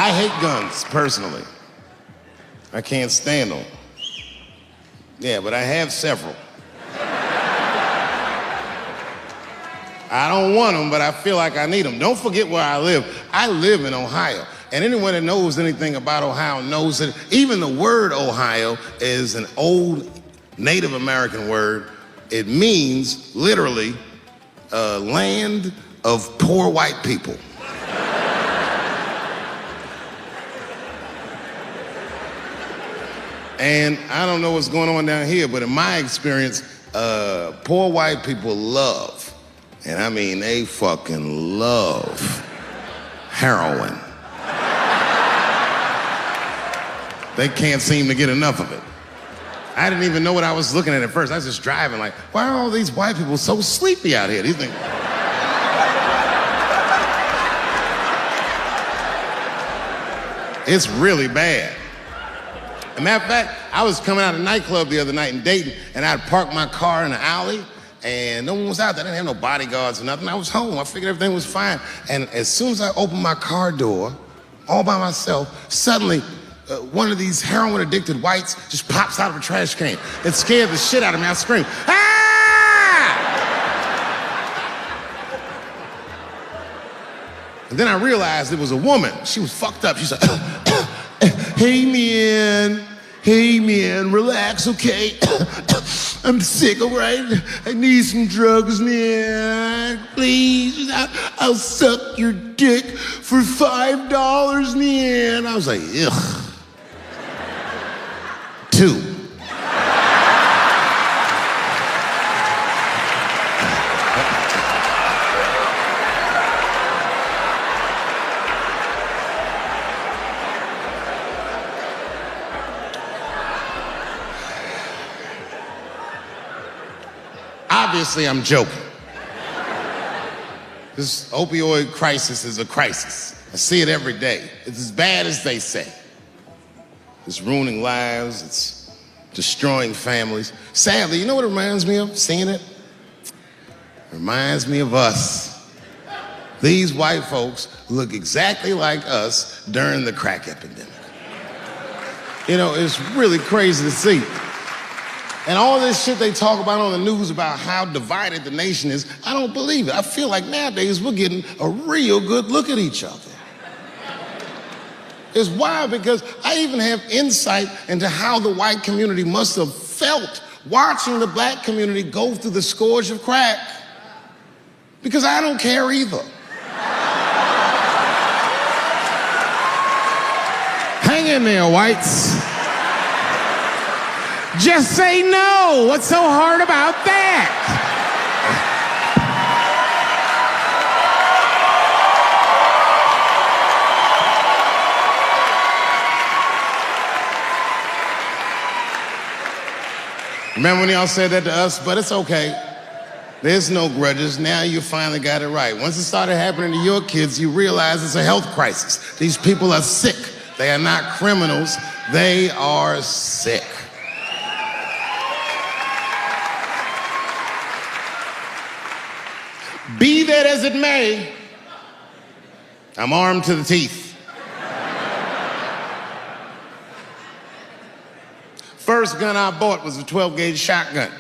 I hate guns, personally. I can't stand them. Yeah, but I have several. I don't want them, but I feel like I need them. Don't forget where I live. I live in Ohio. And anyone that knows anything about Ohio knows that even the word Ohio is an old Native American word. It means, literally, land of poor white people. And I don't know what's going on down here, but in my experience, poor white people love, and I mean they fucking love, heroin. They can't seem to get enough of it. I didn't even know what I was looking at first. I was just driving like, why are all these white people so sleepy out here? Do you think? It's really bad. As a matter of fact, I was coming out of a nightclub the other night in Dayton, and I'd parked my car in the alley, and no one was out there. I didn't have no bodyguards or nothing. I was home. I figured everything was fine. And as soon as I opened my car door, all by myself, suddenly one of these heroin-addicted whites just pops out of a trash can. It scared the shit out of me. I screamed, "Ah!" And then I realized it was a woman. She was fucked up. She said, Hey man, relax, okay? I'm sick, all right? I need some drugs, man. Please, I'll suck your dick for $5, man. I was like, ugh. 2. Obviously, I'm joking. This opioid crisis is a crisis. I see it every day. It's as bad as they say. It's ruining lives. It's destroying families. Sadly, you know what it reminds me of, seeing it? It reminds me of us. These white folks look exactly like us during the crack epidemic. You know, it's really crazy to see. And all this shit they talk about on the news about how divided the nation is, I don't believe it. I feel like nowadays we're getting a real good look at each other. It's wild because I even have insight into how the white community must have felt watching the black community go through the scourge of crack. Because I don't care either. Hang in there, whites. Just say no. What's so hard about that? Remember when y'all said that to us? But it's okay. There's no grudges. Now you finally got it right. Once it started happening to your kids, you realize it's a health crisis. These people are sick. They are not criminals. They are sick. Be that as it may, I'm armed to the teeth. First gun I bought was a 12-gauge shotgun.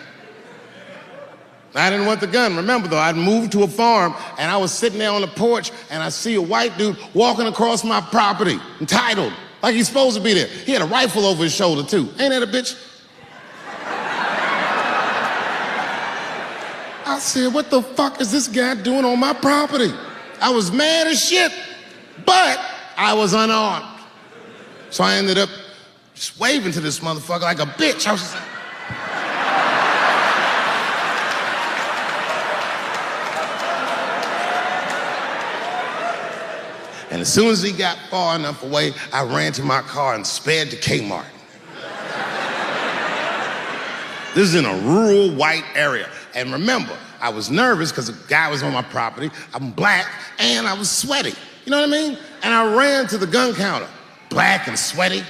I didn't want the gun. Remember, though, I'd moved to a farm, and I was sitting there on the porch, and I see a white dude walking across my property, entitled, like he's supposed to be there. He had a rifle over his shoulder, too. Ain't that a bitch? I said, what the fuck is this guy doing on my property? I was mad as shit, but I was unarmed. So I ended up just waving to this motherfucker like a bitch. I was just like... And as soon as he got far enough away, I ran to my car and sped to Kmart. This is in a rural white area. And remember, I was nervous because the guy was on my property, I'm black, and I was sweaty. You know what I mean? And I ran to the gun counter, black and sweaty,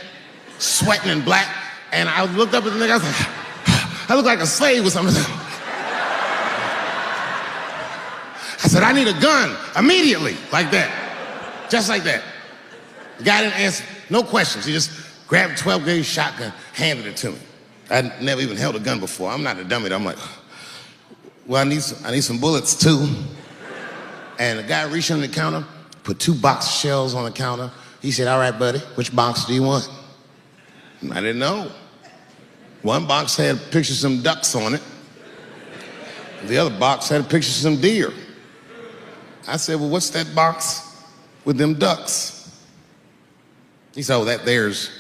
sweating and black, and I looked up at the nigga, I was like, I look like a slave or something. I said, I need a gun, immediately, like that, just like that. The guy didn't answer, no questions. He just grabbed a 12-gauge shotgun, handed it to me. I'd never even held a gun before. I'm not a dummy. I'm like, well, I need some bullets too. And the guy reached under the counter, put 2 box shells on the counter. He said, all right, buddy, which box do you want? And I didn't know. One box had a picture of some ducks on it. The other box had a picture of some deer. I said, well, what's that box with them ducks? He said, oh, that there's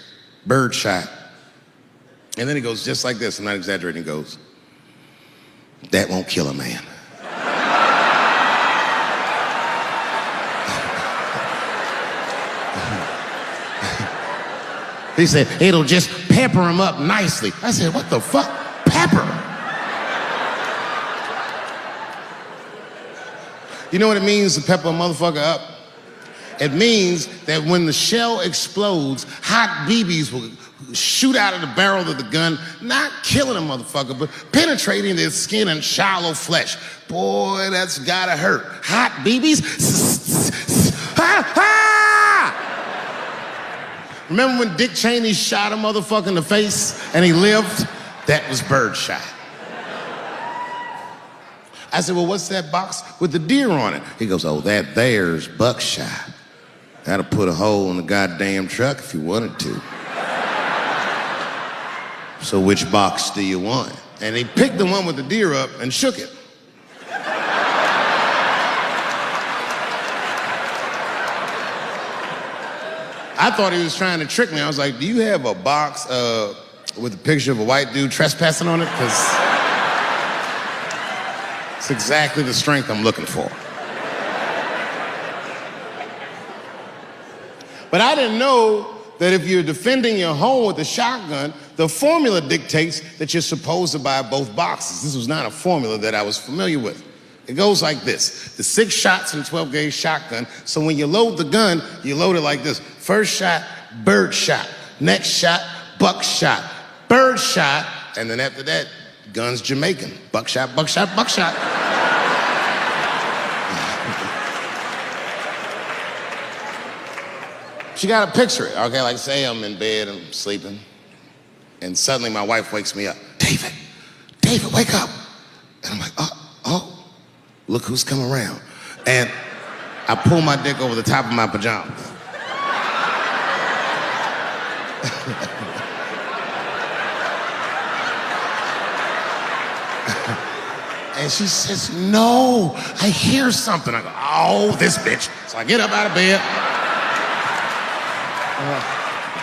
birdshot. And then he goes just like this, I'm not exaggerating, he goes, that won't kill a man. He said, it'll just pepper him up nicely. I said, what the fuck? Pepper? You know what it means to pepper a motherfucker up? It means that when the shell explodes, hot BBs will shoot out of the barrel of the gun, not killing a motherfucker, but penetrating their skin and shallow flesh. Boy, that's gotta hurt. Hot BBs? Ha ha! Remember when Dick Cheney shot a motherfucker in the face and he lived? That was birdshot. I said, well, what's that box with the deer on it? He goes, oh, that there's buckshot. That'll put a hole in the goddamn truck if you wanted to. So which box do you want? And he picked the one with the deer up and shook it. I thought he was trying to trick me. I was like, do you have a box with a picture of a white dude trespassing on it? Because it's exactly the strength I'm looking for. But I didn't know that if you're defending your home with a shotgun, the formula dictates that you're supposed to buy both boxes. This was not a formula that I was familiar with. It goes like this. The 6 shots in a 12-gauge shotgun, so when you load the gun, you load it like this. First shot, bird shot. Next shot, buck shot. Bird shot, and then after that, gun's Jamaican. Buckshot, buckshot, buckshot. You gotta picture it, okay? Like say I'm in bed, I'm sleeping, and suddenly my wife wakes me up. David, wake up. And I'm like, oh, look who's come around. And I pull my dick over the top of my pajamas. And she says, no, I hear something. I go, oh, this bitch. So I get up out of bed.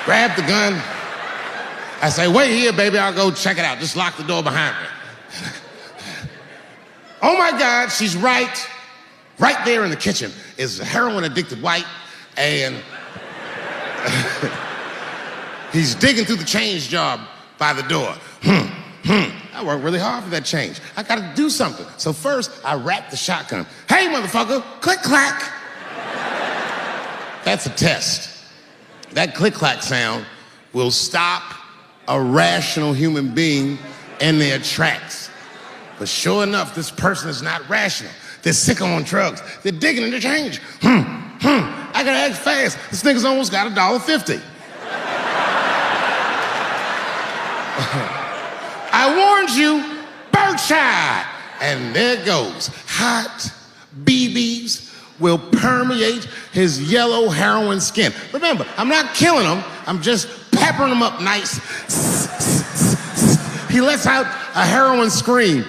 Grab the gun. I say, wait here, baby, I'll go check it out. Just lock the door behind me. Oh my God, she's right there in the kitchen is a heroin-addicted white, and he's digging through the change jar by the door. I worked really hard for that change. I gotta do something. So first, I wrap the shotgun. Hey, motherfucker, click, clack. That's a test. That click-clack sound will stop a rational human being in their tracks. But sure enough, this person is not rational. They're sick on drugs. They're digging in the change. I gotta act fast. This nigga's almost got $1.50. I warned you, birdshot. And there it goes. Hot BBs will permeate his yellow heroin skin. Remember, I'm not killing him, I'm just peppering him up nice. He lets out a heroin scream.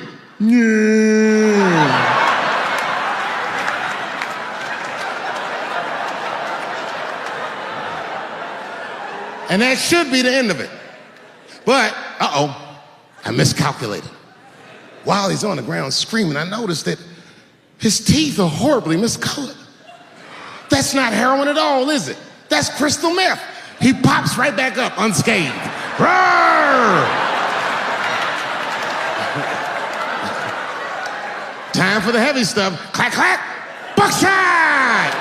And that should be the end of it. But, I miscalculated. While he's on the ground screaming, I noticed that his teeth are horribly miscolored. That's not heroin at all, is it? That's crystal meth. He pops right back up unscathed. Roar! Time for the heavy stuff. Clack, clack, buckshot!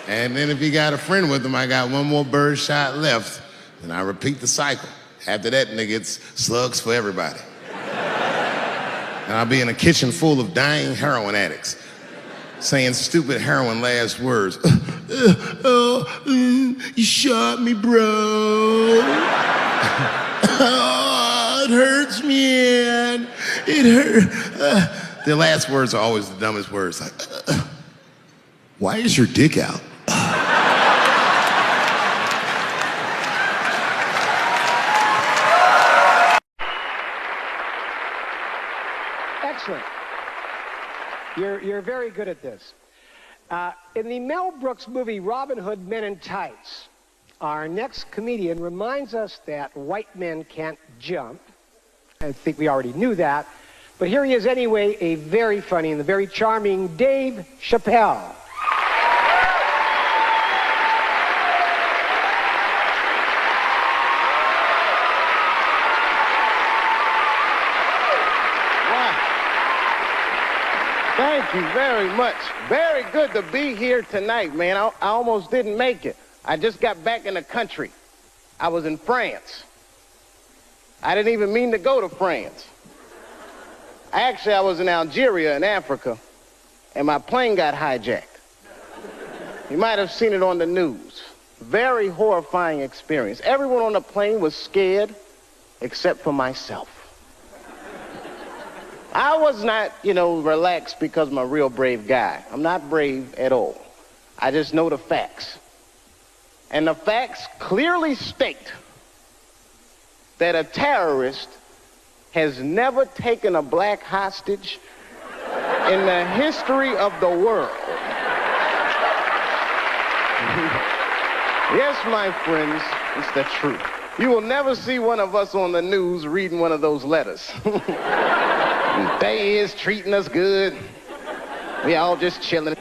And then if you got a friend with him, I got one more bird shot left, and I repeat the cycle. After that, nigga, it's slugs for everybody. And I'll be in a kitchen full of dying heroin addicts saying stupid heroin last words. You shot me, bro. Oh, it hurts, man. It hurt. The last words are always the dumbest words. Like, why is your dick out? Excellent. You're very good at this. In the Mel Brooks movie Robin Hood Men in Tights, our next comedian reminds us that white men can't jump. I think we already knew that. But here he is anyway, a very funny and the very charming Dave Chappelle. Thank you very much. Very good to be here tonight, man. I almost didn't make it. I just got back in the country. I was in France. I didn't even mean to go to France. Actually, I was in Algeria in Africa, and my plane got hijacked. You might have seen it on the news. Very horrifying experience. Everyone on the plane was scared, except for myself. I was not, relaxed because I'm a real brave guy. I'm not brave at all. I just know the facts. And the facts clearly state that a terrorist has never taken a black hostage in the history of the world. Yes, my friends, it's the truth. You will never see one of us on the news reading one of those letters. They is treating us good. We all just chilling.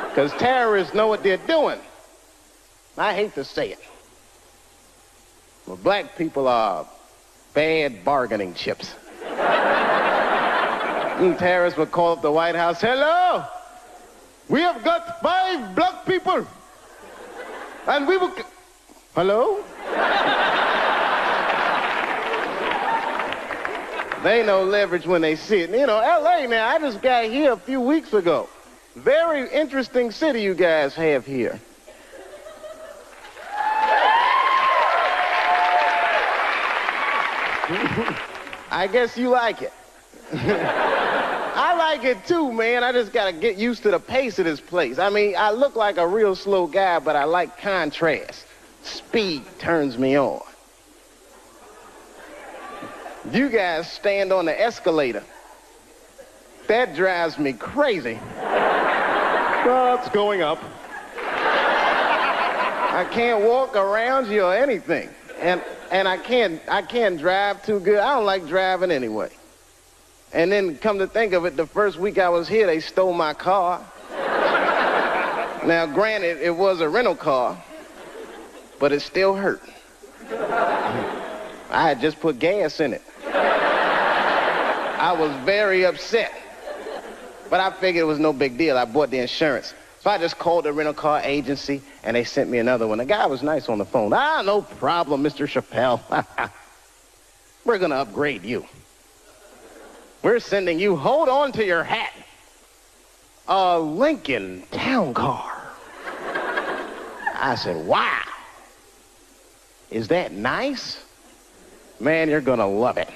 Because terrorists know what they're doing. I hate to say it. But black people are bad bargaining chips. Terrorists would call up the White House, "Hello, we have got 5 black people. And we will..." Hello? They know leverage when they see it. L.A. now, I just got here a few weeks ago. Very interesting city you guys have here. I guess you like it. I like it too, man. I just gotta get used to the pace of this place. I mean, I look like a real slow guy, but I like contrast. Speed turns me on. You guys stand on the escalator. That drives me crazy. It's going up. I can't walk around you or anything. And I can't drive too good. I don't like driving anyway. And then come to think of it, the first week I was here, they stole my car. Now, granted, it was a rental car, but it still hurt. I had just put gas in it. I was very upset. But I figured it was no big deal. I bought the insurance. So I just called the rental car agency, and they sent me another one. The guy was nice on the phone. No problem, Mr. Chappelle. We're going to upgrade you. We're sending you, hold on to your hat, a Lincoln Town Car. I said, wow. Is that nice? Man, you're going to love it.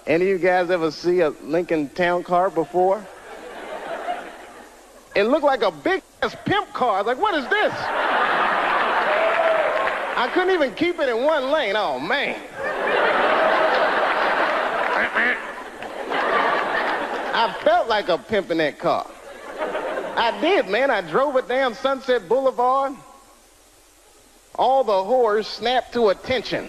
Any of you guys ever see a Lincoln Town Car before? It looked like a big-ass pimp car. I was like, what is this? I couldn't even keep it in one lane. Oh, man. I felt like a pimp in that car. I did, man. I drove it down Sunset Boulevard. All the whores snapped to attention.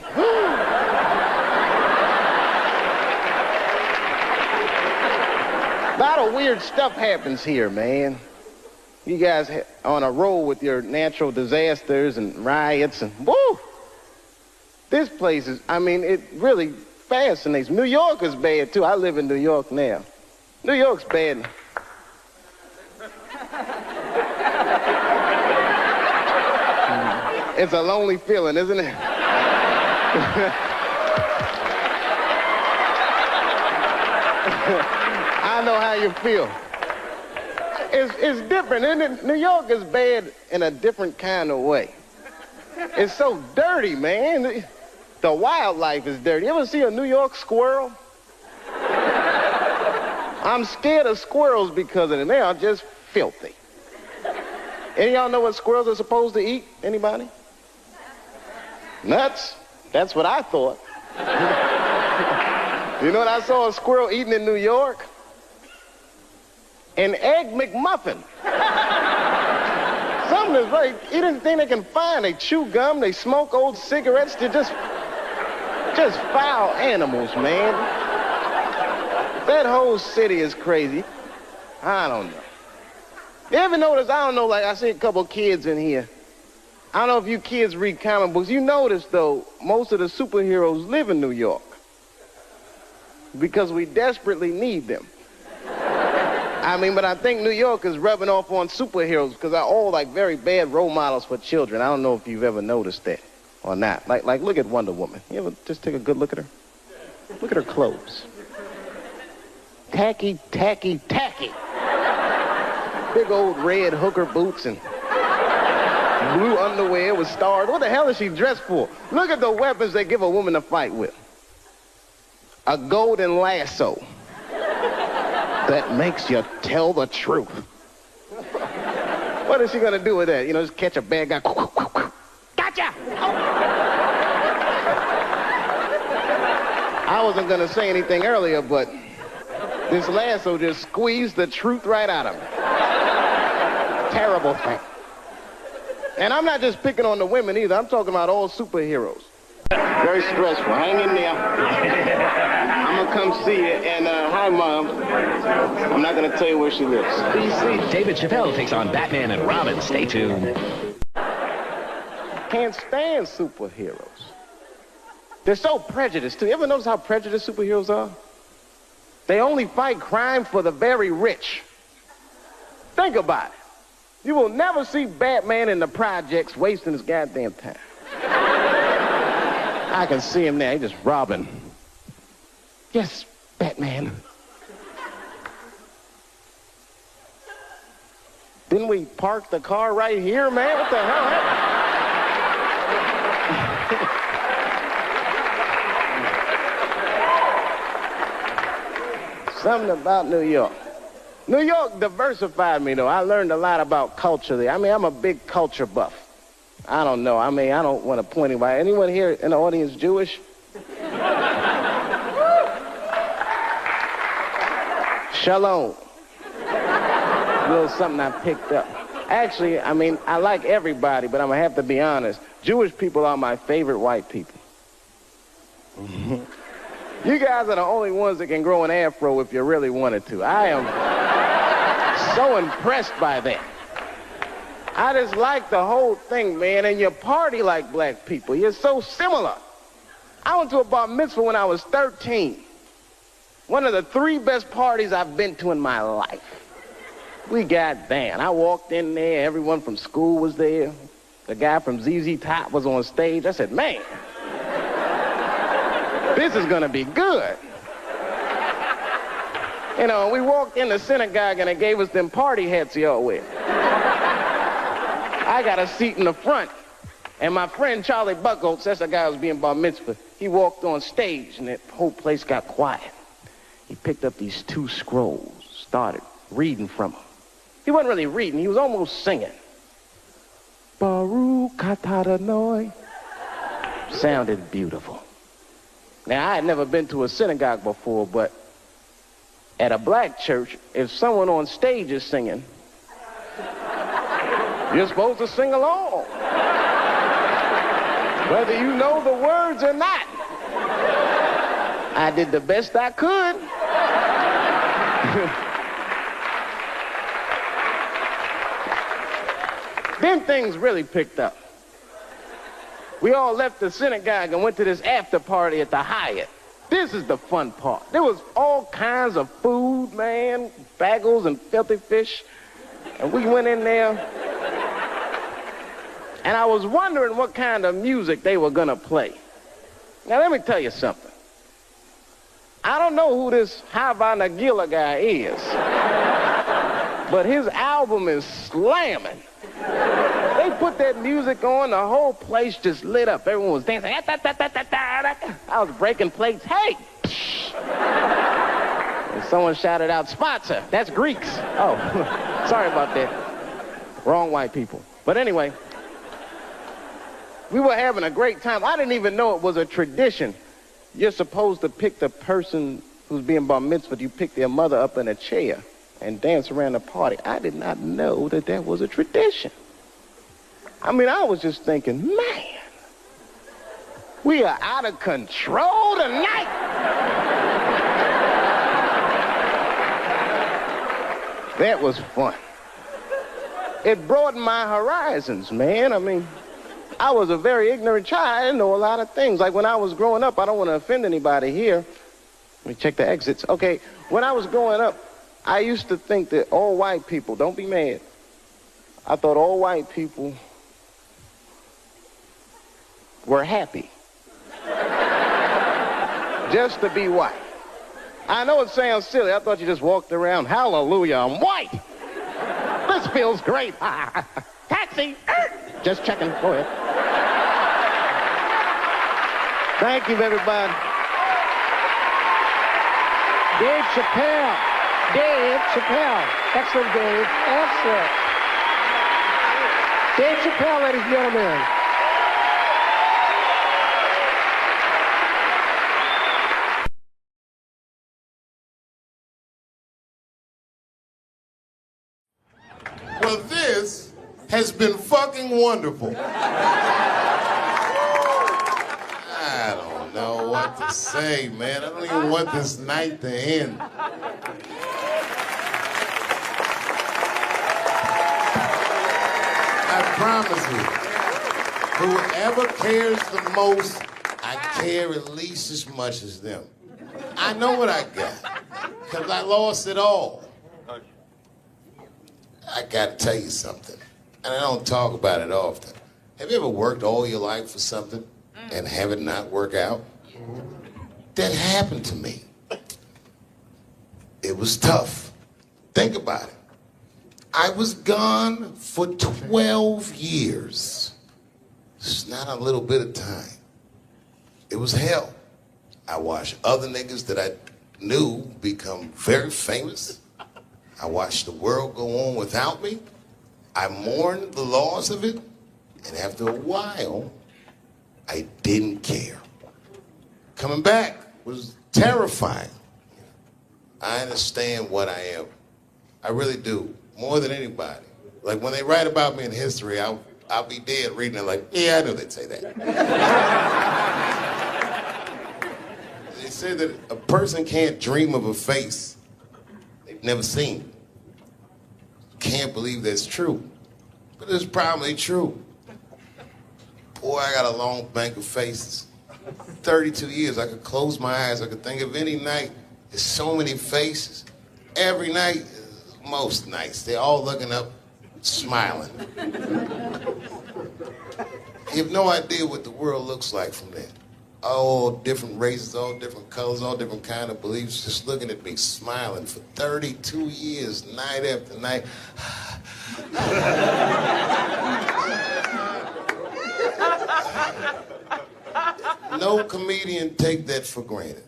A lot of weird stuff happens here, man. You guys on a roll with your natural disasters and riots and woo! This place is, it really fascinates. New York is bad too. I live in New York now. New York's bad. It's a lonely feeling, isn't it? I know how you feel. It's different, isn't it? New York is bad in a different kind of way. It's so dirty, man. The wildlife is dirty. You ever see a New York squirrel? I'm scared of squirrels because of them. They are just filthy. Any of y'all know what squirrels are supposed to eat? Anybody? Nuts? That's what I thought. You know what I saw a squirrel eating in New York? An Egg McMuffin. Something is right. Anything they can find. They chew gum, they smoke old cigarettes. They're just foul animals, man. That whole city is crazy. I don't know. You ever notice, I don't know, like I see a couple kids in here. I don't know if you kids read comic books. You notice, though, most of the superheroes live in New York because we desperately need them. I mean, but I think New York is rubbing off on superheroes because they're all like very bad role models for children. I don't know if you've ever noticed that or not. Like look at Wonder Woman. You ever just take a good look at her? Look at her clothes. Tacky, tacky, tacky. Big old red hooker boots and blue underwear with stars. What the hell is she dressed for? Look at the weapons they give a woman to fight with. A golden lasso that makes you tell the truth. What is she gonna do with that? You know, just catch a bad guy. Gotcha! I wasn't gonna say anything earlier, but this lasso just squeezed the truth right out of me. Terrible thing. And I'm not just picking on the women either. I'm talking about all superheroes. Very stressful. Hang in there. I'm gonna come see you. And hi, Mom. I'm not gonna tell you where she lives. DC. David Chappelle takes on Batman and Robin. Stay tuned. Can't stand superheroes. They're so prejudiced, too. You ever notice how prejudiced superheroes are? They only fight crime for the very rich. Think about it. You will never see Batman in the projects wasting his goddamn time. I can see him there. He's just robbing. Yes, Batman. Didn't we park the car right here, man? What the hell happened? Something about New York. New York diversified me, though. I learned a lot about culture there. I mean, I'm a big culture buff. I don't know. I mean, I don't want to point anybody. Anyone here in the audience Jewish? Shalom. A little something I picked up. Actually, I mean, I like everybody, but I'm going to have to be honest. Jewish people are my favorite white people. You guys are the only ones that can grow an afro if you really wanted to. I am so impressed by that. I just like the whole thing, man, and you party like black people. You're so similar. I went to a bar mitzvah when I was 13. One of the 3 best parties I've been to in my life. We got down. I walked in there. Everyone from school was there. The guy from ZZ Top was on stage. I said, man, this is going to be good. You know, we walked in the synagogue and they gave us them party hats y'all wear. I got a seat in the front. And my friend Charlie Buckholtz, that's the guy who was being bar mitzvah, he walked on stage and that whole place got quiet. He picked up these 2 scrolls, started reading from them. He wasn't really reading, he was almost singing. Baruch atah Adonai. Sounded beautiful. Now, I had never been to a synagogue before, but at a black church, if someone on stage is singing, you're supposed to sing along, whether you know the words or not. I did the best I could. Then things really picked up. We all left the synagogue and went to this after party at the Hyatt. This is the fun part. There was all kinds of food, man, bagels and filthy fish. And we went in there. And I was wondering what kind of music they were gonna play. Now let me tell you something. I don't know who this Hava Nagila guy is. But his album is slamming. They put that music on, the whole place just lit up. Everyone was dancing. I was breaking plates. Hey! And someone shouted out, sponsor. That's Greeks. Oh, sorry about that. Wrong white people. But anyway, we were having a great time. I didn't even know it was a tradition. You're supposed to pick the person who's being bar mitzvahed. You pick their mother up in a chair and dance around the party. I did not know that that was a tradition. I mean, I was just thinking, man, we are out of control tonight. That was fun. It broadened my horizons, man. I mean, I was a very ignorant child. I didn't know a lot of things. Like when I was growing up, I don't want to offend anybody here. Let me check the exits. Okay, when I was growing up, I used to think that all white people, don't be mad, I thought all white people were happy. Just to be white. I know it sounds silly. I thought you just walked around, hallelujah, I'm white. This feels great. Taxi. Just checking. Go ahead. Thank you, everybody. Dave Chappelle. Dave Chappelle. Excellent, Dave. Excellent. Dave Chappelle, ladies and gentlemen. Well, this has been fucking wonderful. I don't know what to say, man. I don't even want this night to end. I promise you, whoever cares the most, I care at least as much as them. I know what I got, because I lost it all. I gotta tell you something, and I don't talk about it often. Have you ever worked all your life for something and have it not work out? That happened to me. It was tough. Think about it. I was gone for 12 years. It's not a little bit of time. It was hell. I watched other niggas that I knew become very famous. I watched the world go on without me. I mourned the loss of it. And after a while, I didn't care. Coming back was terrifying. I understand what I am. I really do, more than anybody. Like when they write about me in history, I'll be dead reading it like, yeah, I knew they'd say that. They say that a person can't dream of a face they've never seen. Can't believe that's true, but it's probably true. Boy, I got a long bank of faces. 32 years, I could close my eyes. I could think of any night. There's so many faces. Every night, most nights, they're all looking up, smiling. You have no idea what the world looks like from there. All different races, all different colors, all different kind of beliefs, just looking at me, smiling for 32 years, night after night. No comedian take that for granted.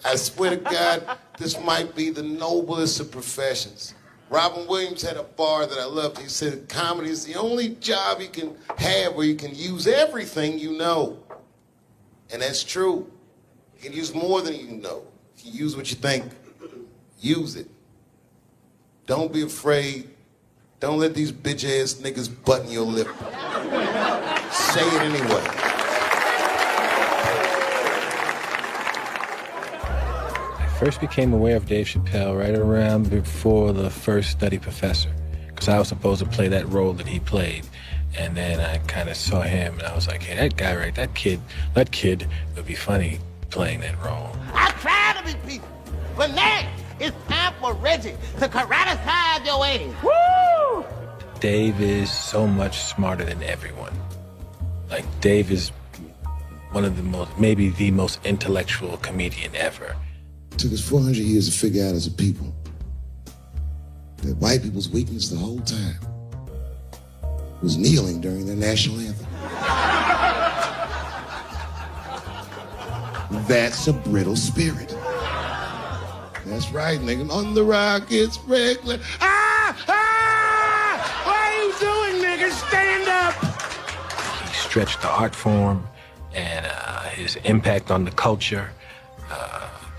I swear to God, this might be the noblest of professions. Robin Williams had a bar that I loved. He said, comedy is the only job you can have where you can use everything you know. And that's true. You can use more than you know. You can use what you think. Use it. Don't be afraid. Don't let these bitch-ass niggas button your lip. Say it anyway. I first became aware of Dave Chappelle right around before the first Nutty Professor, because I was supposed to play that role that he played. And then I kind of saw him, and I was like, hey, that guy, right, that kid would be funny playing that role. I try to be peaceful, but now it's time for Reggie to karate-size your ass. Woo! Dave is so much smarter than everyone. Like, Dave is one of the most, maybe the most intellectual comedian ever. It took us 400 years to figure out as a people that white people's weakness the whole time was kneeling during their national anthem. That's a brittle spirit. That's right, nigga. On the rockets, regular. What are you doing, nigga? Stand up! He stretched the art form and his impact on the culture.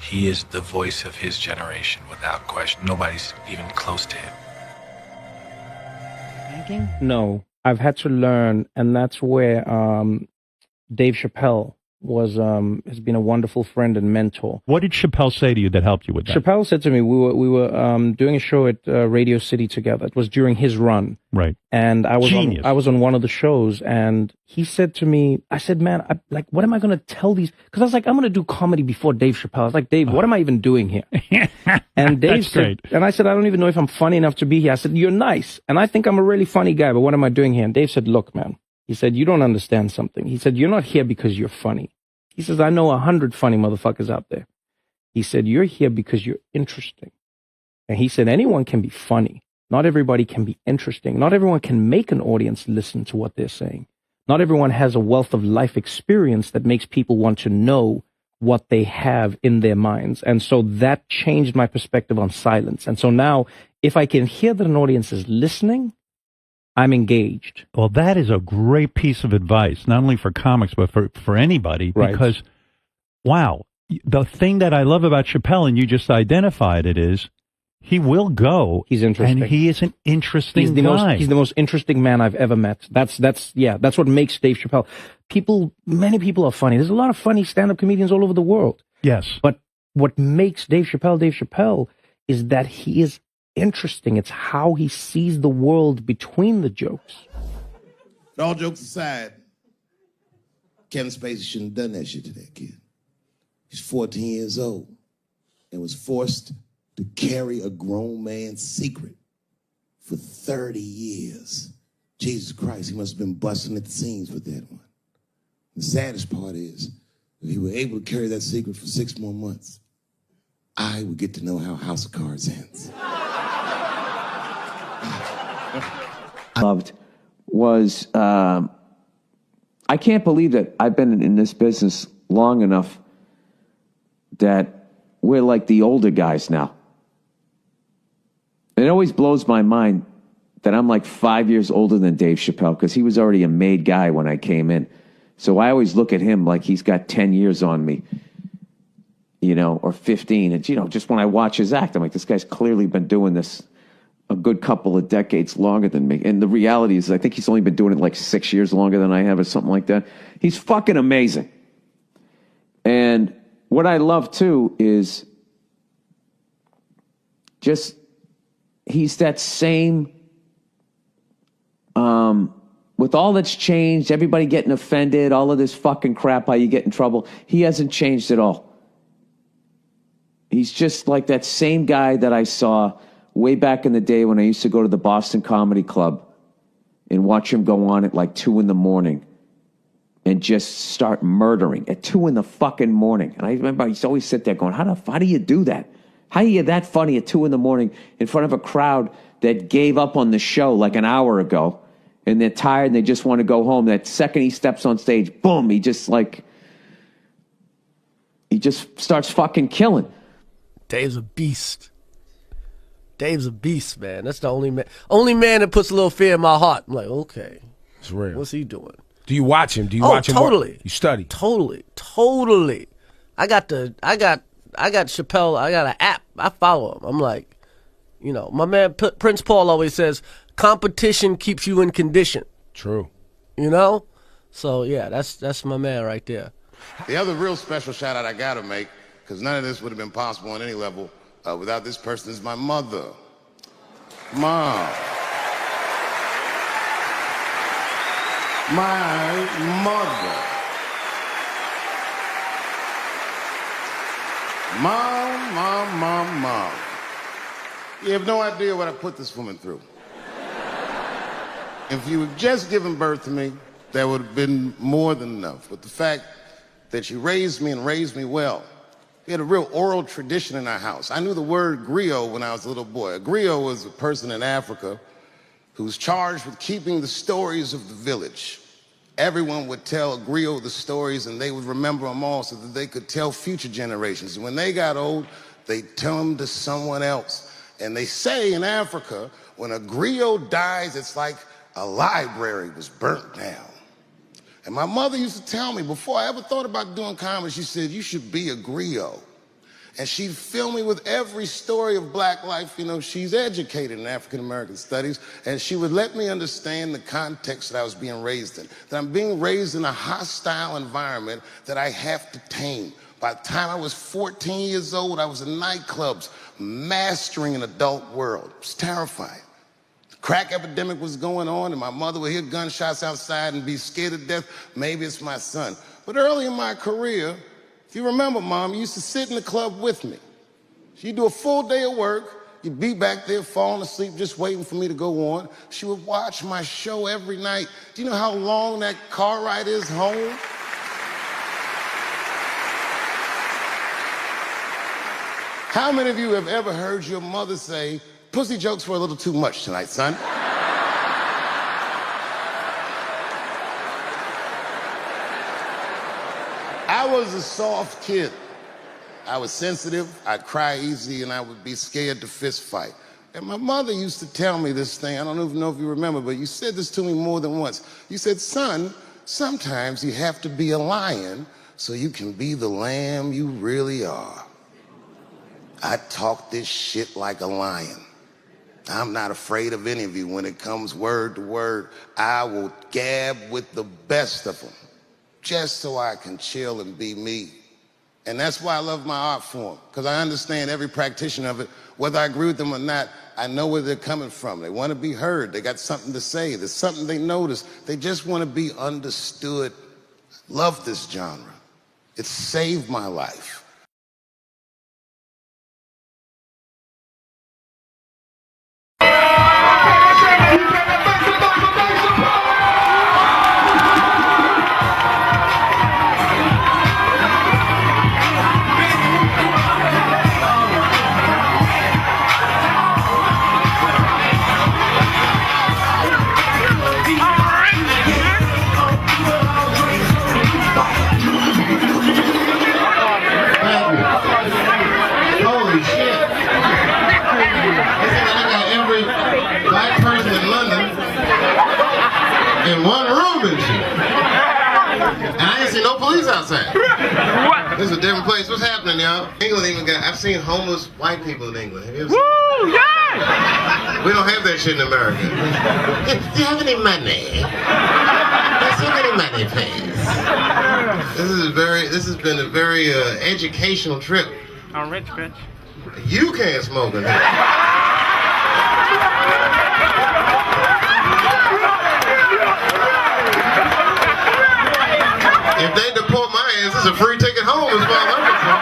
He is the voice of his generation, without question. Nobody's even close to him. Thinking? No, I've had to learn, and that's where Dave Chappelle has been a wonderful friend and mentor. What did Chappelle say to you that helped you with that? Chappelle said to me, we were doing a show at Radio City together. It was during his run. Right. And I was on one of the shows, and he said to me, I said, man, what am I going to tell these? Because I was like, I'm going to do comedy before Dave Chappelle. I was like, Dave, what am I even doing here? And Dave said, and I said, I don't even know if I'm funny enough to be here. I said, you're nice, and I think I'm a really funny guy, but what am I doing here? And Dave said, look, man, he said, you don't understand something. He said, you're not here because you're funny. He says, I know 100 funny motherfuckers out there. He said, you're here because you're interesting. And he said, anyone can be funny. Not everybody can be interesting. Not everyone can make an audience listen to what they're saying. Not everyone has a wealth of life experience that makes people want to know what they have in their minds. And so that changed my perspective on silence. And so now, if I can hear that an audience is listening, I'm engaged. Well, that is a great piece of advice, not only for comics, but for anybody, because, wow, the thing that I love about Chappelle, and you just identified it, is he will go. He's interesting. And he is an interesting guy. He's the most interesting man I've ever met. That's what makes Dave Chappelle. Many people are funny. There's a lot of funny stand-up comedians all over the world. Yes. But what makes Dave Chappelle is that he is interesting. It's how he sees the world between the jokes. All jokes aside, Kevin Spacey shouldn't have done that shit to that kid. He's 14 years old and was forced to carry a grown man's secret for 30 years. Jesus Christ, he must have been busting at the seams with that one. The saddest part is, if he were able to carry that secret for 6 more months, I would get to know how House of Cards ends. Loved was, I can't believe that I've been in this business long enough that we're like the older guys now. It always blows my mind that I'm like 5 years older than Dave Chappelle, because he was already a made guy when I came in. So I always look at him like he's got 10 years on me, or 15. And, just when I watch his act, I'm like, this guy's clearly been doing this a good couple of decades longer than me. And the reality is, I think he's only been doing it like 6 years longer than I have, or something like that. He's fucking amazing. And what I love too is just, he's that same, with all that's changed, everybody getting offended, all of this fucking crap, how you get in trouble, he hasn't changed at all. He's just like that same guy that I saw way back in the day when I used to go to the Boston Comedy Club and watch him go on at like 2 a.m. and just start murdering at 2 a.m. And I remember I used to always sit there going, how do you do that? How are you that funny at 2 a.m. in front of a crowd that gave up on the show like an hour ago, and they're tired and they just want to go home? That second he steps on stage, boom, he just starts fucking killing. Dave's a beast. Dave's a beast, man. That's the only man that puts a little fear in my heart. I'm like, okay, it's real. What's he doing? Do you watch him? Watch him? Totally. You study? Totally. I got Chappelle. I got an app. I follow him. I'm like, my man Prince Paul always says, competition keeps you in condition. True. So yeah, that's my man right there. The other real special shout out I gotta make, because none of this would have been possible on any level without this person, is my mother. Mom. My mother. Mom. You have no idea what I put this woman through. If you had just given birth to me, that would have been more than enough. But the fact that she raised me and raised me well, We had a real oral tradition in our house. I knew the word griot when I was a little boy. A griot was a person in Africa who's charged with keeping the stories of the village. Everyone would tell a griot the stories, and they would remember them all so that they could tell future generations. And when they got old, they'd tell them to someone else. And they say in Africa, when a griot dies, it's like a library was burnt down. And my mother used to tell me, before I ever thought about doing comedy, she said, you should be a griot. And she'd fill me with every story of black life. You know, she's educated in African American studies, and she would let me understand the context that I was being raised in. That I'm being raised in a hostile environment that I have to tame. By the time I was 14 years old, I was in nightclubs, mastering an adult world. It was terrifying. The crack epidemic was going on, and my mother would hear gunshots outside and be scared to death. Maybe it's my son. But early in my career, if you remember, Mom, you used to sit in the club with me. She'd do a full day of work. You'd be back there falling asleep, just waiting for me to go on. She would watch my show every night. Do you know how long that car ride is home? How many of you have ever heard your mother say, pussy jokes were a little too much tonight, son? I was a soft kid. I was sensitive, I'd cry easy, and I would be scared to fist fight. And my mother used to tell me this thing, I don't even know if you remember, but you said this to me more than once. You said, son, sometimes you have to be a lion so you can be the lamb you really are. I talk this shit like a lion. I'm not afraid of any of you. When it comes word to word, I will gab with the best of them, just so I can chill and be me. And that's why I love my art form, because I understand every practitioner of it. Whether I agree with them or not, I know where they're coming from. They want to be heard. They got something to say. There's something they notice. They just want to be understood. Love this genre. It saved my life. In one room and shit. And I ain't seen no police outside. What? This is a different place. What's happening, y'all? England even got, I've seen homeless white people in England. Have you ever seen that? Yeah! We don't have that shit in America. Do you have any money? Does you have any money, please? This has been a very educational trip. I'm rich, bitch. You can't smoke in here. If they deport my ass, it's a free ticket home as far as I'm concerned.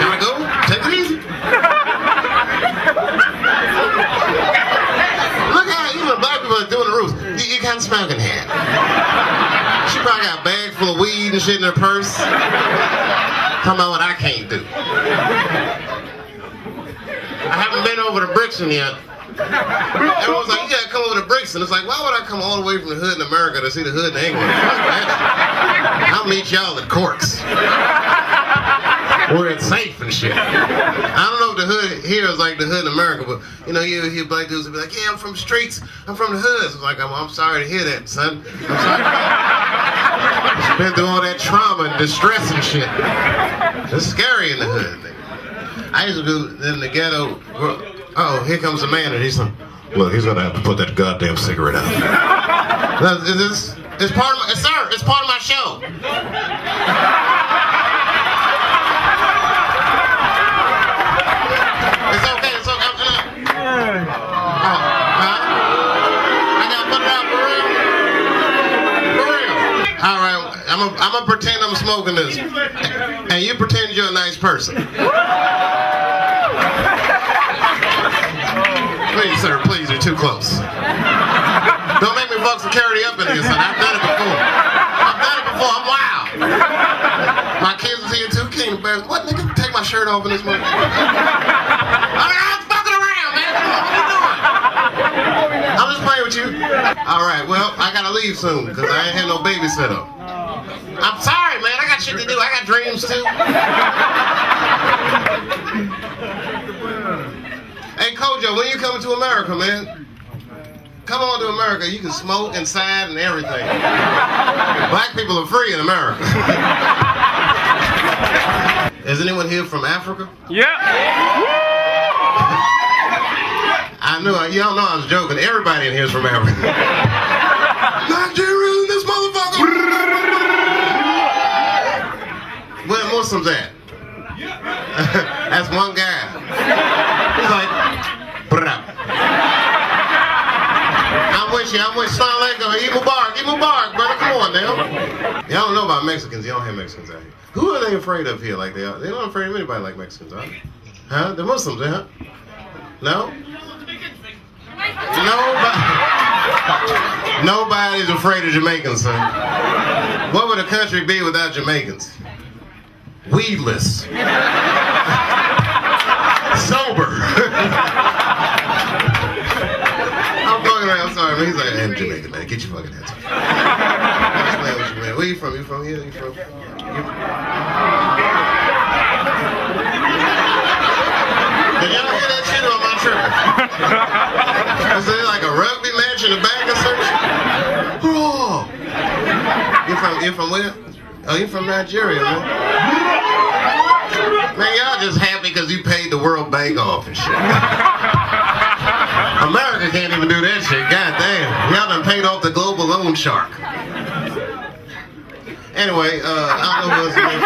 Gotta go, take it easy. Look how even black people are doing the rules. You can't smoke in here. She probably got a bag full of weed and shit in her purse. Talking about what I can't do. I haven't been over to Brixton yet. Everyone's like, you gotta come over to Brixton. It's like, why would I come all the way from the hood in America to see the hood in England? I'll meet y'all at Corks, where it's safe and shit. I don't know if the hood here is like the hood in America, but you know, you hear black dudes be like, yeah, I'm from the streets, I'm from the hood. It's like, I'm sorry to hear that, son. I'm sorry. You've been through all that trauma and distress and shit. It's scary in the hood. I used to do in the ghetto. Oh, here comes a man, and he's like, look, he's gonna have to put that goddamn cigarette out. It's part of my, sir, it's part of my show. It's okay, it's okay. I gotta put it out for real. For real. All right, I'm gonna pretend I'm smoking this, and you pretend you're a nice person. Please, sir, please, you're too close. Don't make me fuck security up in here, son. I've done it before. I'm wild. My kids was here too, came back. What, nigga, take my shirt off in this movie? I'm fucking around, man. What you doing? I'm just playing with you. All right, well, I gotta leave soon because I ain't had no babysitter. I'm sorry, man. I got shit to do. I got dreams too. Hey, Kojo, when you coming to America, man? Come on to America. You can smoke inside and everything. Black people are free in America. Is anyone here from Africa? Yeah. I knew. Y'all know I was joking. Everybody in here is from Africa. Nigeria in this motherfucker. Where Muslims at? That's one guy. He's like, brah. I'm with you. Sound like Eid Mubarak, brother. Come on now. Y'all don't know about Mexicans. Y'all don't have Mexicans out here. Who are they afraid of here? Like they're not afraid of anybody like Mexicans, huh? Huh? The Muslims, huh? No? Nobody's afraid of Jamaicans, son. What would a country be without Jamaicans? Weedless. Sober. I'm fucking around, I'm sorry, man. He's like, I'm Jamaican, man. Get your fucking head. I'm just playing with you, man. Where you from? You from here? You from? Did y'all hear that shit on my trip? Was there like a rugby match in the back or something? Oh. You from where? Oh, you from Nigeria, man. Man, y'all just happy because you paid the World Bank off and shit. America can't even do that shit. God damn. Y'all done paid off the global loan shark. Anyway, I don't know who else to make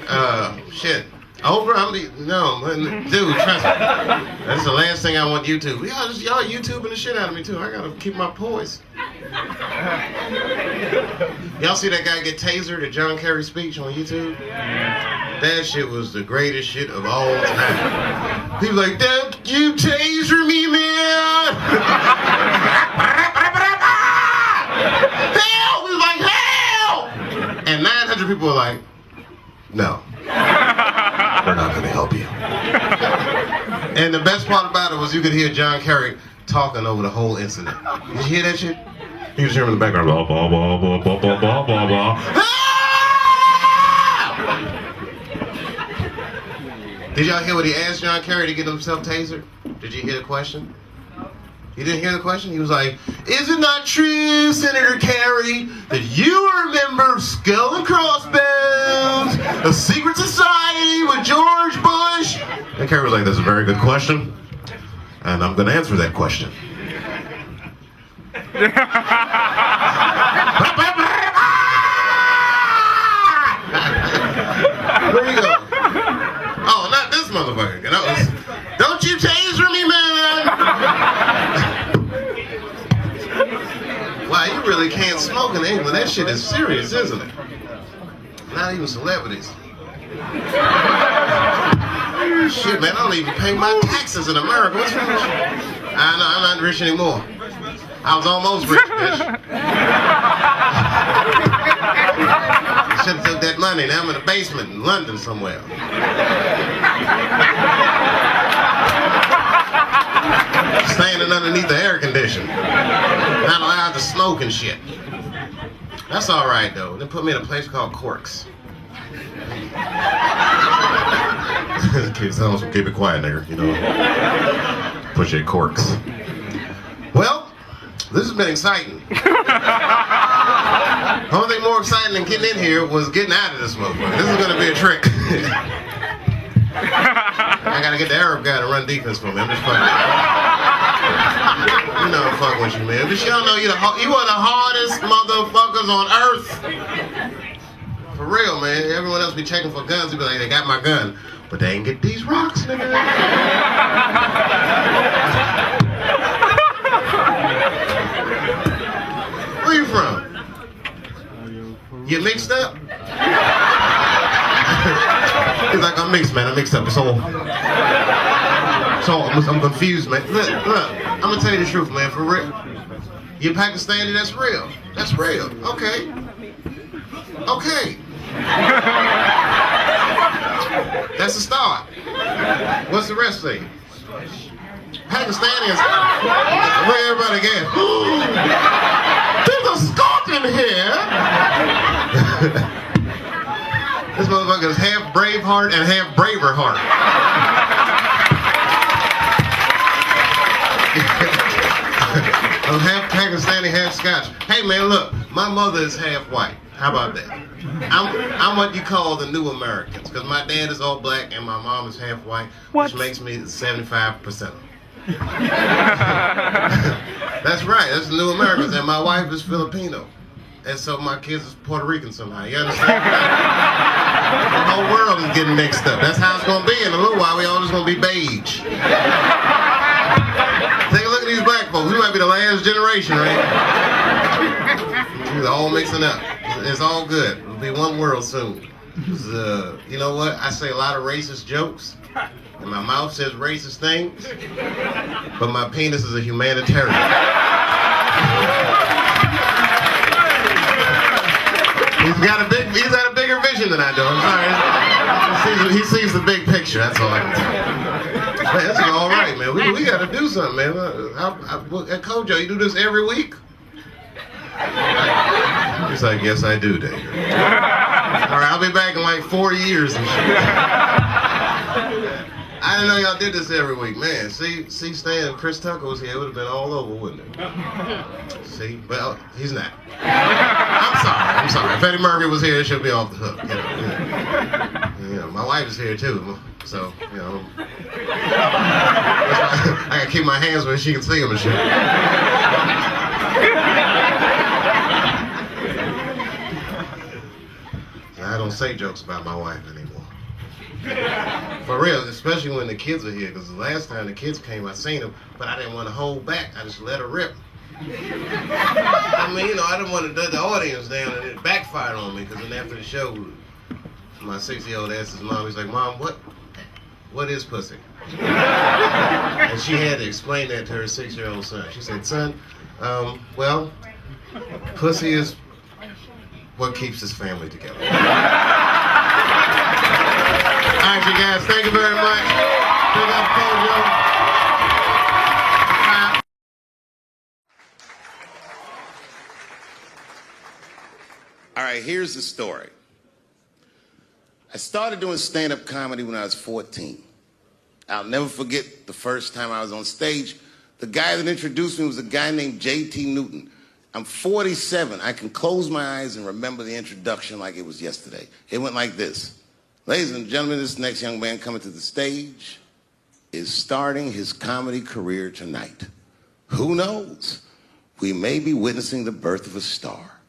fun of. Shit. Oprah, dude, trust me. That's the last thing I want YouTube. Y'all YouTubing the shit out of me too. I gotta keep my poise. Y'all see that guy get tasered at John Kerry's speech on YouTube? That shit was the greatest shit of all time. He was like, "Don't you taser me, man!" Help! He was like, "Help!" And 900 people were like, "No. We're not going to help you." And the best part about it was you could hear John Kerry talking over the whole incident. Did you hear that shit? You could hear him in the background. Blah, blah, blah, blah, blah, blah, blah, blah, blah. Did y'all hear what he asked John Kerry to get himself tasered? Did you hear the question? You didn't hear the question? He was like, "Is it not true, Senator Kerry, that you are a member of Skull and Crossbones, a secret society with George Bush?" And Kerry was like, "That's a very good question, and I'm going to answer that question." Where you go? Oh, not this motherfucker. Don't you taser me, man! Wow, you really can't smoke in England. That shit is serious, isn't it? Not even celebrities. Shit, man, I don't even pay my taxes in America. What's wrong with you? I'm not rich anymore. I was almost rich, bitch. Should have took that money. Now I'm in a basement in London somewhere. Standing underneath the air conditioner. Not allowed to smoke and shit. That's all right, though. They put me in a place called Corks. Keep it quiet, nigger, you know. Put you in Corks. Well, this has been exciting. The only thing more exciting than getting in here was getting out of this motherfucker. This is going to be a trick. I got to get the Arab guy to run defense for me. I'm just fucking. You know I'm fucking with you, man. But y'all know you one of the hardest motherfuckers on earth. For real, man. Everyone else be checking for guns. They be like, "They got my gun." But they ain't get these rocks, nigga. Where you from? You mixed up? He's like, "I'm mixed, man. I'm mixed up. I'm confused, man." Look, I'm gonna tell you the truth, man. For real. You Pakistani? That's real. That's real. Okay. That's the start. What's the rest say? Pakistani is. Look at everybody again. There's a scorpion here. This motherfucker is half Braveheart and half Braverheart. I'm half Pakistani, half Scotch. Hey man, look, my mother is half white. How about that? I'm what you call the new Americans, because my dad is all black and my mom is half white, which makes me 75%. That's right, that's the new Americans, and my wife is Filipino. And so my kids is Puerto Rican somehow, you understand? The whole world is getting mixed up. That's how it's going to be. In a little while, we all just going to be beige. Take a look at these black folks. We might be the last generation, right? We're all mixing up. It's all good. It'll be one world soon. You know what? I say a lot of racist jokes, and my mouth says racist things, but my penis is a humanitarian. He's got a bigger vision than I do. I'm sorry. He sees the big picture. That's all I can tell you. Man, this is all right, man. We got to do something, man. At Kojo, you do this every week? He's like, yes, I do, Dave. All right, I'll be back in like 4 years and shit. I didn't know y'all did this every week, man. See, Stan and Chris Tucker was here, it would have been all over, wouldn't it? See, well, he's not. I'm sorry. If Eddie Murphy was here, it should be off the hook. You know, my wife is here too, so you know. I gotta keep my hands where she can see them and shit. I don't say jokes about my wife anymore. For real, especially when the kids are here, because the last time the kids came, I seen them, but I didn't want to hold back. I just let her rip. I mean, you know, I didn't want to let the audience down, and it backfired on me, because then after the show, my 6-year-old asked his mom, he's like, Mom, what is pussy? And she had to explain that to her 6-year-old son. She said, son, well, pussy is what keeps his family together. All right, you guys, thank you very much. Big up Kojo. All right, here's the story. I started doing stand-up comedy when I was 14. I'll never forget the first time I was on stage. The guy that introduced me was a guy named J.T. Newton. I'm 47. I can close my eyes and remember the introduction like it was yesterday. It went like this. Ladies and gentlemen, this next young man coming to the stage is starting his comedy career tonight. Who knows? We may be witnessing the birth of a star.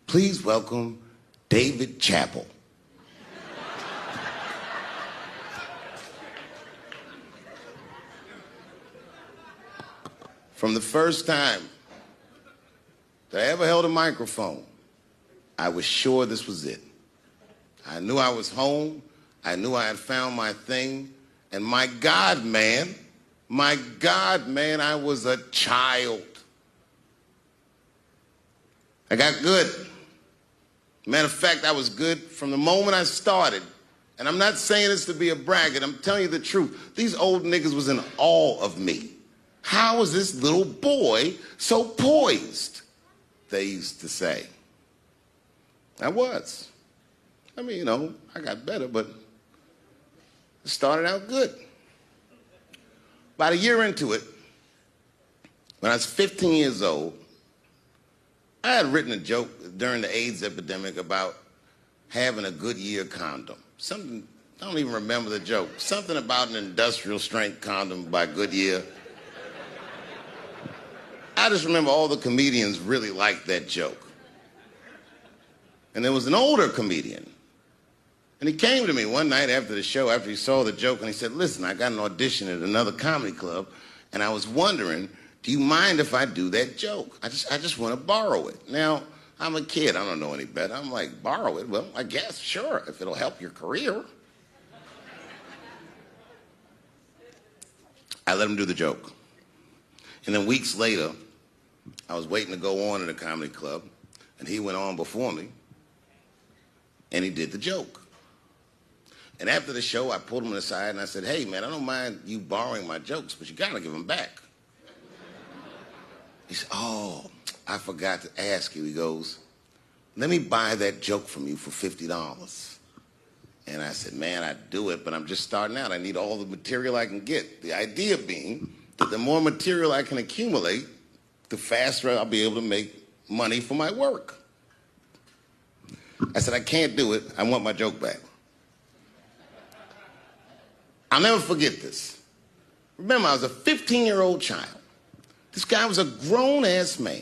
Please welcome Dave Chappelle. From the first time that I ever held a microphone, I was sure this was it. I knew I was home. I knew I had found my thing. And my God, man, I was a child. I got good. Matter of fact, I was good from the moment I started. And I'm not saying this to be a braggart. I'm telling you the truth. These old niggas was in awe of me. How is this little boy so poised? They used to say. I was. I mean, you know, I got better, but it started out good. About a year into it, when I was 15 years old, I had written a joke during the AIDS epidemic about having a Goodyear condom. Something, I don't even remember the joke. Something about an industrial strength condom by Goodyear. I just remember all the comedians really liked that joke. And there was an older comedian. And he came to me one night after the show, after he saw the joke, and he said, listen, I got an audition at another comedy club, and I was wondering, do you mind if I do that joke? I just want to borrow it. Now, I'm a kid. I don't know any better. I'm like, borrow it? Well, I guess, sure, if it'll help your career. I let him do the joke. And then weeks later, I was waiting to go on in a comedy club, and he went on before me. And he did the joke. And after the show, I pulled him aside and I said, hey, man, I don't mind you borrowing my jokes, but you got to give them back. He said, oh, I forgot to ask you. He goes, let me buy that joke from you for $50. And I said, man, I'd do it, but I'm just starting out. I need all the material I can get. The idea being that the more material I can accumulate, the faster I'll be able to make money for my work. I said, I can't do it. I want my joke back. I'll never forget this. Remember, I was a 15-year-old child. This guy was a grown-ass man.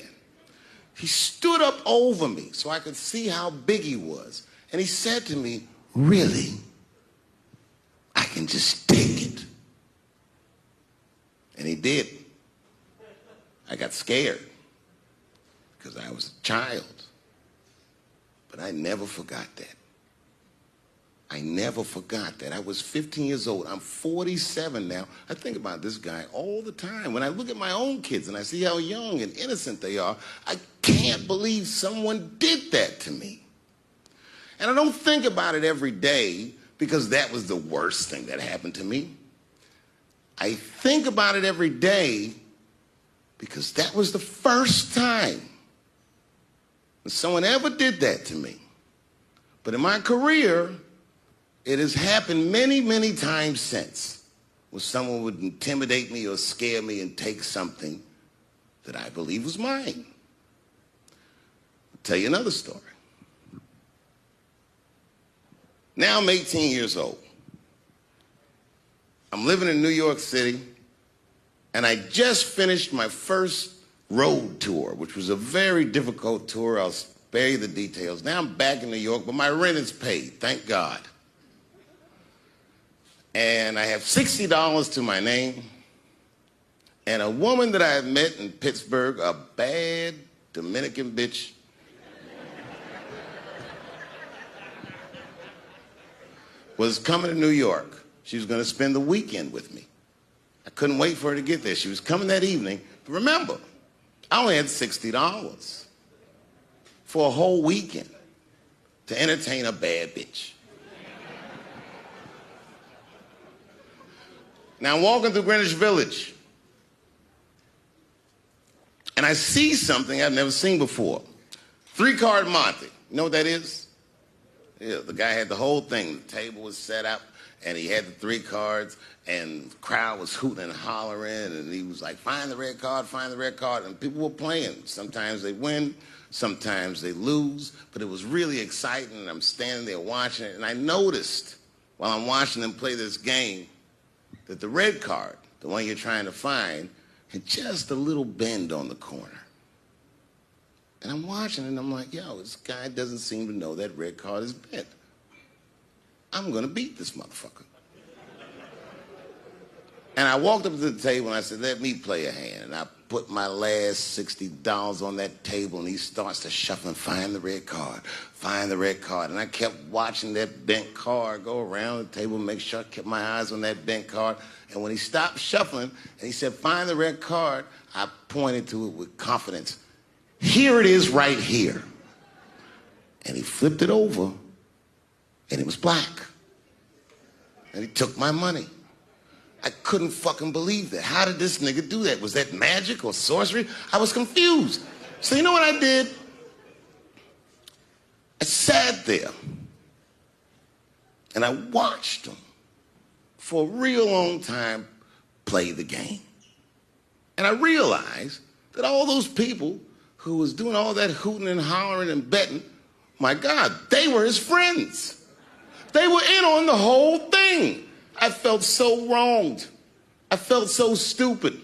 He stood up over me so I could see how big he was. And he said to me, really? I can just take it. And he did. I got scared because I was a child. But I never forgot that. I never forgot that. I was 15 years old. I'm 47 now. I think about this guy all the time. When I look at my own kids and I see how young and innocent they are, I can't believe someone did that to me. And I don't think about it every day because that was the worst thing that happened to me. I think about it every day because that was the first time that someone ever did that to me. But in my career, it has happened many, many times since, where someone would intimidate me or scare me and take something that I believe was mine. I'll tell you another story. Now I'm 18 years old. I'm living in New York City, and I just finished my first road tour, which was a very difficult tour. I'll spare you the details. Now I'm back in New York, but my rent is paid, thank God. And I have $60 to my name, and a woman that I had met in Pittsburgh, a bad Dominican bitch, was coming to New York. She was going to spend the weekend with me. I couldn't wait for her to get there. She was coming that evening. But remember, I only had $60 for a whole weekend to entertain a bad bitch. Now I'm walking through Greenwich Village, and I see something I've never seen before. 3-card Monte. You know what that is? Yeah, the guy had the whole thing. The table was set up, and he had the 3 cards, and the crowd was hooting and hollering, and he was like, find the red card, find the red card, and people were playing. Sometimes they win, sometimes they lose, but it was really exciting, and I'm standing there watching it, and I noticed while I'm watching them play this game that the red card, the one you're trying to find, had just a little bend on the corner. And I'm watching it, and I'm like, yo, this guy doesn't seem to know that red card is bent. I'm going to beat this motherfucker. And I walked up to the table, and I said, let me play a hand. And I put my last $60 on that table, and he starts to shuffle and find the red card, find the red card. And I kept watching that bent card go around the table, make sure I kept my eyes on that bent card. And when he stopped shuffling, and he said, find the red card, I pointed to it with confidence. Here it is right here. And he flipped it over, and it was black. And he took my money. I couldn't fucking believe that. How did this nigga do that? Was that magic or sorcery? I was confused. So you know what I did? I sat there and I watched him for a real long time play the game. And I realized that all those people who was doing all that hooting and hollering and betting, my God, they were his friends. They were in on the whole thing. I felt so wronged. I felt so stupid.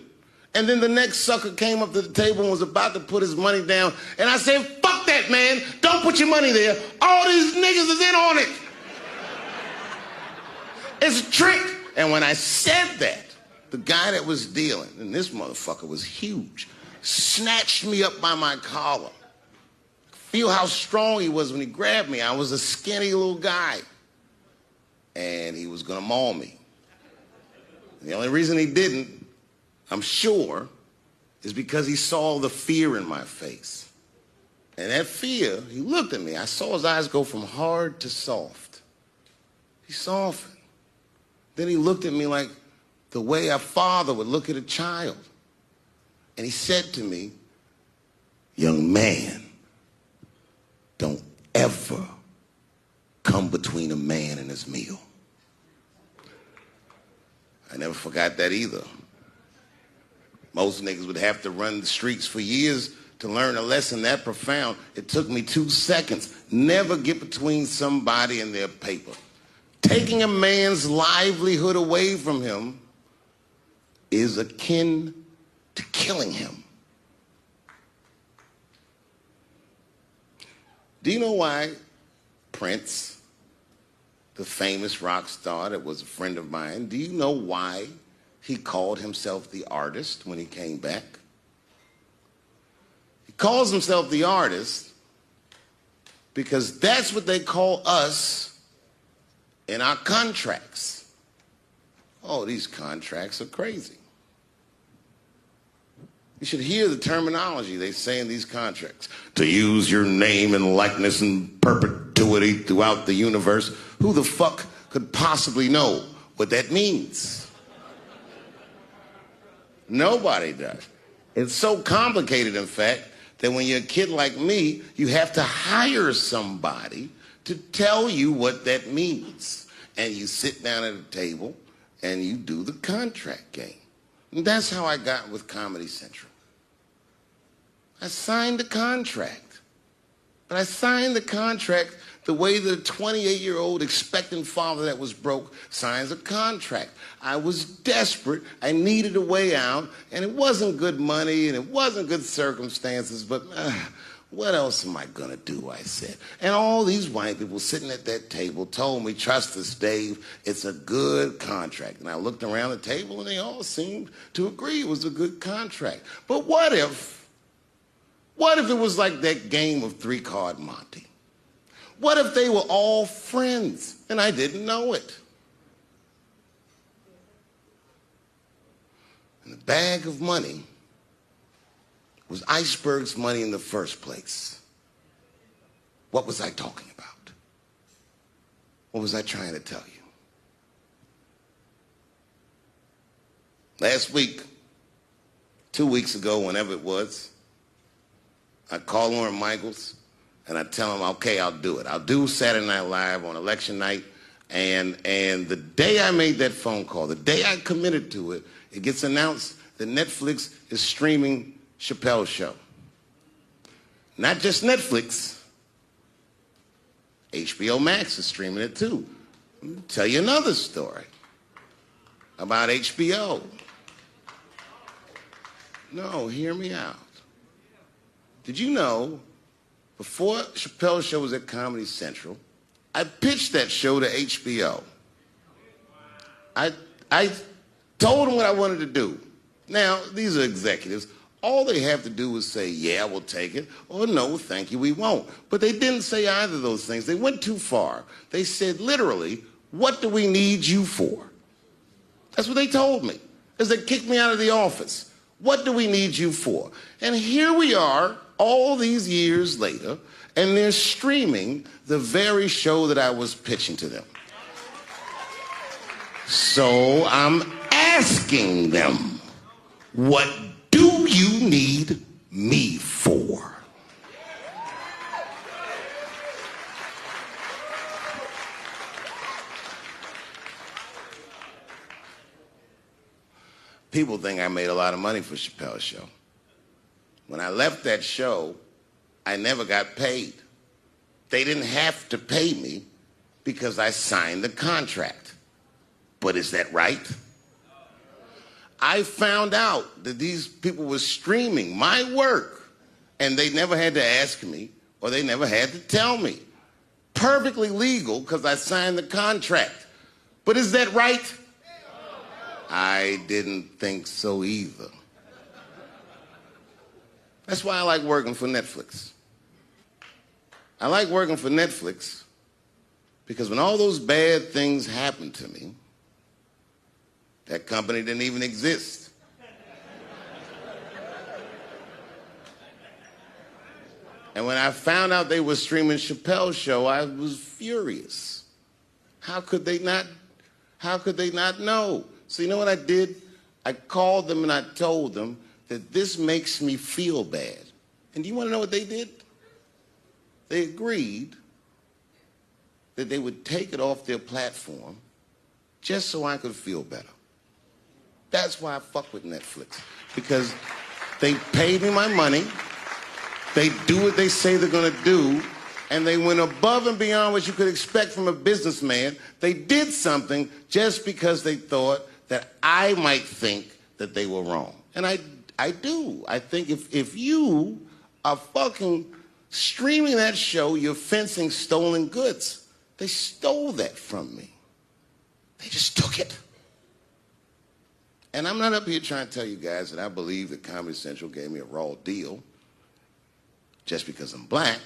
And then the next sucker came up to the table and was about to put his money down. And I said, fuck that, man. Don't put your money there. All these niggas is in on it. It's a trick. And when I said that, the guy that was dealing, and this motherfucker was huge, snatched me up by my collar. Feel how strong he was when he grabbed me. I was a skinny little guy. And he was going to maul me. And the only reason he didn't, I'm sure, is because he saw the fear in my face. And that fear, he looked at me. I saw his eyes go from hard to soft. He softened. Then he looked at me like the way a father would look at a child. And he said to me, young man, don't ever come between a man and his meal. I never forgot that either. Most niggas would have to run the streets for years to learn a lesson that profound. It took me 2 seconds. Never get between somebody and their paper. Taking a man's livelihood away from him is akin to killing him. Do you know why Prince, the famous rock star that was a friend of mine, do you know why he called himself the artist when he came back? He calls himself the artist because that's what they call us in our contracts. Oh, these contracts are crazy. You should hear the terminology they say in these contracts. To use your name and likeness in perpetuity throughout the universe. Who the fuck could possibly know what that means? Nobody does. It's so complicated, in fact, that when you're a kid like me, you have to hire somebody to tell you what that means. And you sit down at a table and you do the contract game. And that's how I got with Comedy Central. I signed the contract. But I signed the contract the way that a 28-year-old expectant father that was broke signs a contract. I was desperate. I needed a way out. And it wasn't good money and it wasn't good circumstances. But what else am I going to do, I said. And all these white people sitting at that table told me, trust us, Dave, it's a good contract. And I looked around the table and they all seemed to agree it was a good contract. But what if it was like that game of three-card Monte? What if they were all friends and I didn't know it? And the bag of money was Iceberg's money in the first place. What was I talking about? What was I trying to tell you? Last week, 2 weeks ago, whenever it was, I call Lauren Michaels and I tell him, okay, I'll do it. I'll do Saturday Night Live on election night. And the day I made that phone call, the day I committed to it, it gets announced that Netflix is streaming Chappelle's show. Not just Netflix. HBO Max is streaming it too. Let me tell you another story about HBO. No, hear me out. Did you know, before Chappelle's show was at Comedy Central, I pitched that show to HBO. I told them what I wanted to do. Now, these are executives. All they have to do is say, yeah, we'll take it, or no, thank you, we won't. But they didn't say either of those things. They went too far. They said, literally, what do we need you for? That's what they told me, as they kicked me out of the office. What do we need you for? And here we are, all these years later, and they're streaming the very show that I was pitching to them. So I'm asking them, what do you need me for? People think I made a lot of money for Chappelle's show. When I left that show, I never got paid. They didn't have to pay me because I signed the contract. But is that right? I found out that these people were streaming my work and they never had to ask me or they never had to tell me. Perfectly legal because I signed the contract. But is that right? I didn't think so either. That's why I like working for Netflix. I like working for Netflix because when all those bad things happened to me, that company didn't even exist. And when I found out they were streaming Chappelle's show, I was furious. How could they not know? So you know what I did? I called them and I told them that this makes me feel bad. And do you want to know what they did? They agreed that they would take it off their platform just so I could feel better. That's why I fuck with Netflix. Because they paid me my money, they do what they say they're gonna do, and they went above and beyond what you could expect from a businessman. They did something just because they thought that I might think that they were wrong. And I do. I think if you are fucking streaming that show, you're fencing stolen goods. They stole that from me. They just took it. And I'm not up here trying to tell you guys that I believe that Comedy Central gave me a raw deal just because I'm black.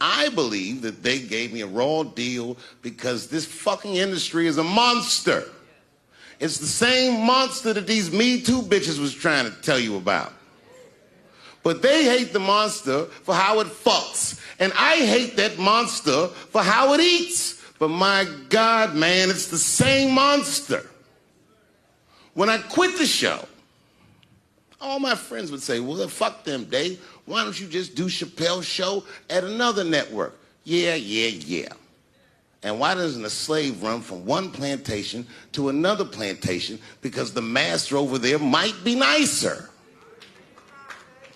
I believe that they gave me a raw deal because this fucking industry is a monster. It's the same monster that these Me Too bitches was trying to tell you about. But they hate the monster for how it fucks. And I hate that monster for how it eats. But my God, man, it's the same monster. When I quit the show, all my friends would say, well, fuck them, Dave. Why don't you just do Chappelle's show at another network? Yeah. And why doesn't a slave run from one plantation to another plantation because the master over there might be nicer?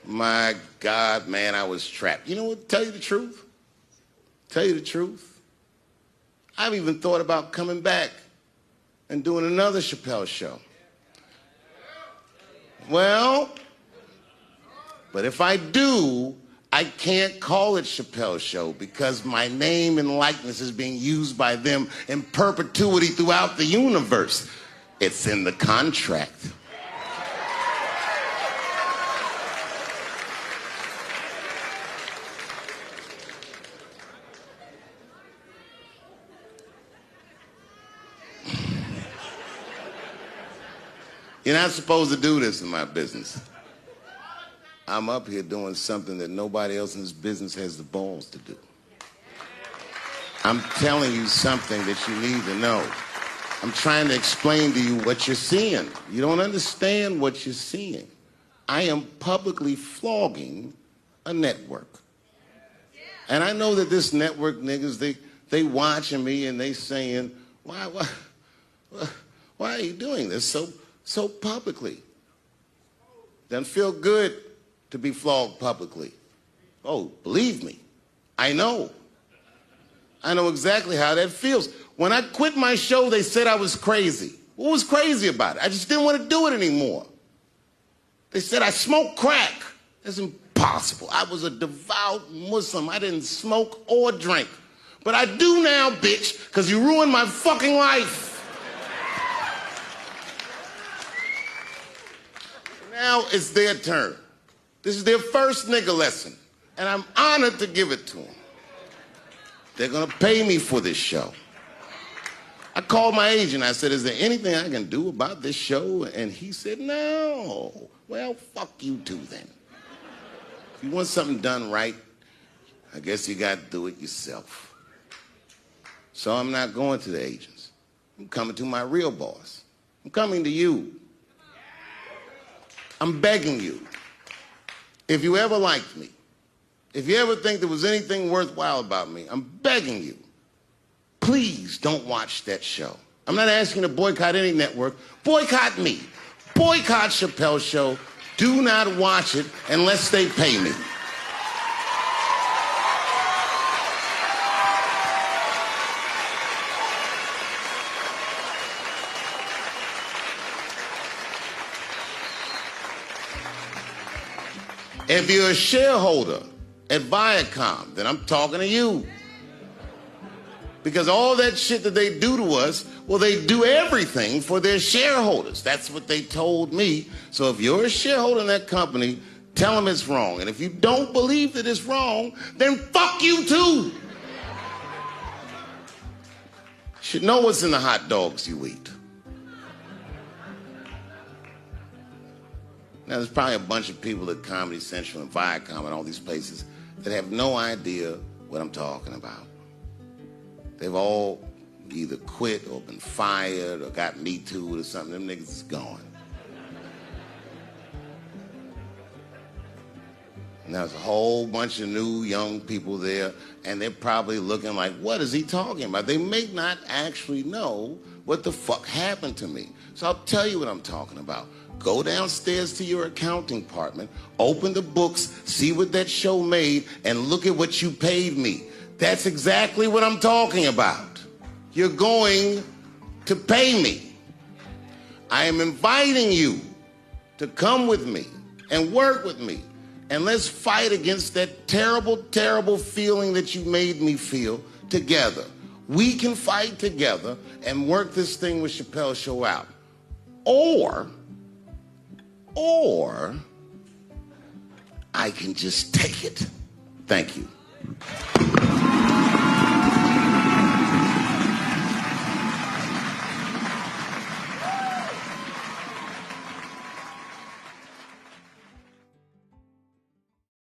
My God, man, I was trapped. You know what? Tell you the truth. I've even thought about coming back and doing another Chappelle show. Well, but if I do, I can't call it Chappelle's show because my name and likeness is being used by them in perpetuity throughout the universe. It's in the contract. You're not supposed to do this in my business. I'm up here doing something that nobody else in this business has the balls to do. I'm telling you something that you need to know. I'm trying to explain to you what you're seeing. You don't understand what you're seeing. I am publicly flogging a network. And I know that this network niggas, they watching me and they saying, why are you doing this so publicly? Doesn't feel good to be flogged publicly. Oh, believe me, I know. I know exactly how that feels. When I quit my show, they said I was crazy. What was crazy about it? I just didn't want to do it anymore. They said I smoked crack. That's impossible. I was a devout Muslim. I didn't smoke or drink. But I do now, bitch, because you ruined my fucking life. Now it's their turn. This is their first nigga lesson, and I'm honored to give it to them. They're gonna pay me for this show. I called my agent. I said, is there anything I can do about this show? And he said, no. Well, fuck you too then. If you want something done right, I guess you gotta do it yourself. So I'm not going to the agents. I'm coming to my real boss. I'm coming to you. I'm begging you. If you ever liked me, if you ever think there was anything worthwhile about me, I'm begging you, please don't watch that show. I'm not asking you to boycott any network. Boycott me. Boycott Chappelle's show. Do not watch it unless they pay me. If you're a shareholder at Viacom, then I'm talking to you. Because all that shit that they do to us, well, they do everything for their shareholders. That's what they told me. So if you're a shareholder in that company, tell them it's wrong. And if you don't believe that it's wrong, then fuck you too. You should know what's in the hot dogs you eat. Now, there's probably a bunch of people at Comedy Central and Viacom and all these places that have no idea what I'm talking about. They've all either quit or been fired or got Me Too'd or something. Them niggas is gone. And there's a whole bunch of new young people there, and they're probably looking like, what is he talking about? They may not actually know what the fuck happened to me. So I'll tell you what I'm talking about. Go downstairs to your accounting department, open the books, see what that show made, and look at what you paid me. That's exactly what I'm talking about. You're going to pay me. I am inviting you to come with me and work with me. And let's fight against that terrible, terrible feeling that you made me feel together. We can fight together and work this thing with Chappelle's Show out. Or I can just take it. Thank you.